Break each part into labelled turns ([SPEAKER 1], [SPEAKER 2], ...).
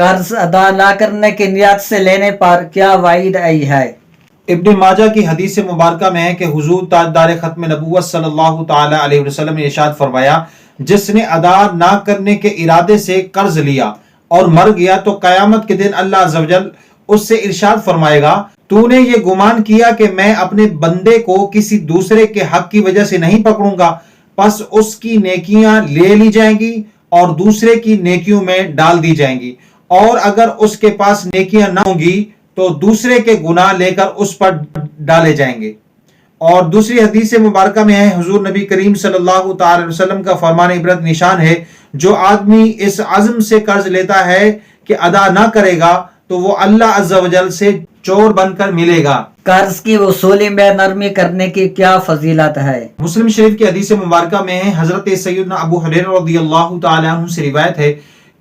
[SPEAKER 1] قرض ادا نہ کرنے کی نیت سے لینے پر کیا وعید آئی ہے؟
[SPEAKER 2] ابن ماجہ کی حدیث مبارکہ میں ہے کہ حضور تاجدار ختم نبوت صلی اللہ تعالی علیہ وسلم نے ارشاد فرمایا، جس نے ادا نہ کرنے کے ارادے سے قرض لیا اور مر گیا تو قیامت کے دن اللہ عز و جل اس سے ارشاد فرمائے گا، تو نے یہ گمان کیا کہ میں اپنے بندے کو کسی دوسرے کے حق کی وجہ سے نہیں پکڑوں گا، پس اس کی نیکیاں لے لی جائیں گی اور دوسرے کی نیکیوں میں ڈال دی جائیں گی، اور اگر اس کے پاس نیکیاں نہ ہوں گی تو دوسرے کے گناہ لے کر اس پر ڈالے جائیں گے۔ اور دوسری حدیث مبارکہ میں ہے، حضور نبی کریم صلی اللہ تعالی وسلم کا فرمان عبرت نشان ہے، جو آدمی اس عزم سے قرض لیتا ہے کہ ادا نہ کرے گا تو وہ اللہ عز و جل سے چور بن کر ملے گا۔
[SPEAKER 1] قرض کی وصولی میں نرمی کرنے کی کیا فضیلت ہے؟
[SPEAKER 2] مسلم شریف کی حدیث مبارکہ میں ہے، حضرت سیدنا ابو ہریرہ رضی اللہ تعالی عنہ سے روایت ہے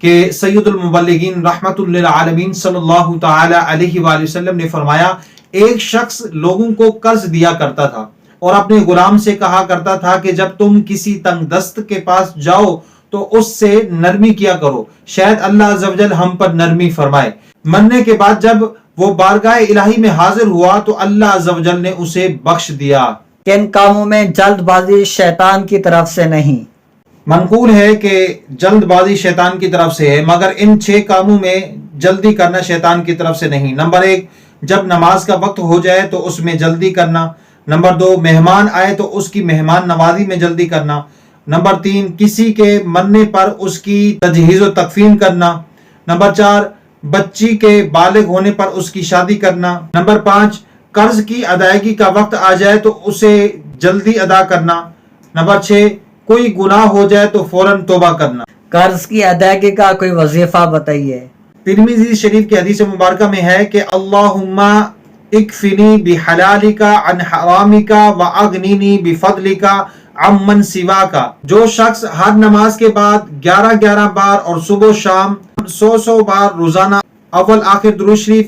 [SPEAKER 2] کہ سید المبلغین رحمت للعالمین صلی اللہ تعالی علیہ وآلہ وسلم نے فرمایا، ایک شخص لوگوں کو قرض دیا کرتا تھا اور اپنے غلام سے کہا کرتا تھا کہ جب تم کسی تنگ دست کے پاس جاؤ تو اس سے نرمی کیا کرو، شاید اللہ عز و جل ہم پر نرمی فرمائے۔ مرنے کے بعد جب وہ بارگاہ الہی میں حاضر ہوا تو اللہ عز و جل نے اسے بخش دیا۔
[SPEAKER 1] کن کاموں میں جلد بازی شیطان کی طرف سے نہیں؟
[SPEAKER 2] منقول ہے کہ جلد بازی شیطان کی طرف سے ہے، مگر ان 6 کاموں میں جلدی کرنا شیطان کی طرف سے نہیں۔ نمبر 1، جب نماز کا وقت ہو جائے تو اس میں جلدی کرنا۔ نمبر 2، مہمان آئے تو اس کی مہمان نوازی میں جلدی کرنا۔ نمبر 3، کسی کے مرنے پر اس کی تجہیز و تکفین کرنا۔ نمبر 4، بچی کے بالغ ہونے پر اس کی شادی کرنا۔ نمبر 5، قرض کی ادائیگی کا وقت آ جائے تو اسے جلدی ادا کرنا۔ نمبر 6، کوئی گناہ ہو جائے تو فوراً توبہ کرنا۔
[SPEAKER 1] قرض کی ادائیگی کا کوئی وظیفہ بتائیے۔
[SPEAKER 2] ترمذی شریف کی حدیث مبارکہ میں ہے کہ اللہم اکفنی بحلالک عن حرامک واغننی بفضلک عمن سواک۔ جو شخص ہر نماز کے بعد 11 بار اور صبح و شام 100 بار روزانہ اول آخر درود شریف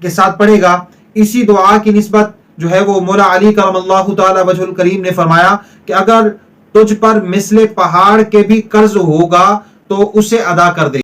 [SPEAKER 2] کے ساتھ پڑھے گا، اسی دعا کی نسبت جو ہے وہ مولا علی کرم اللہ تعالی وجہ الکریم نے فرمایا کہ اگر تجھ پر مثل پہاڑ کے بھی قرض ہوگا تو اسے ادا کر دے۔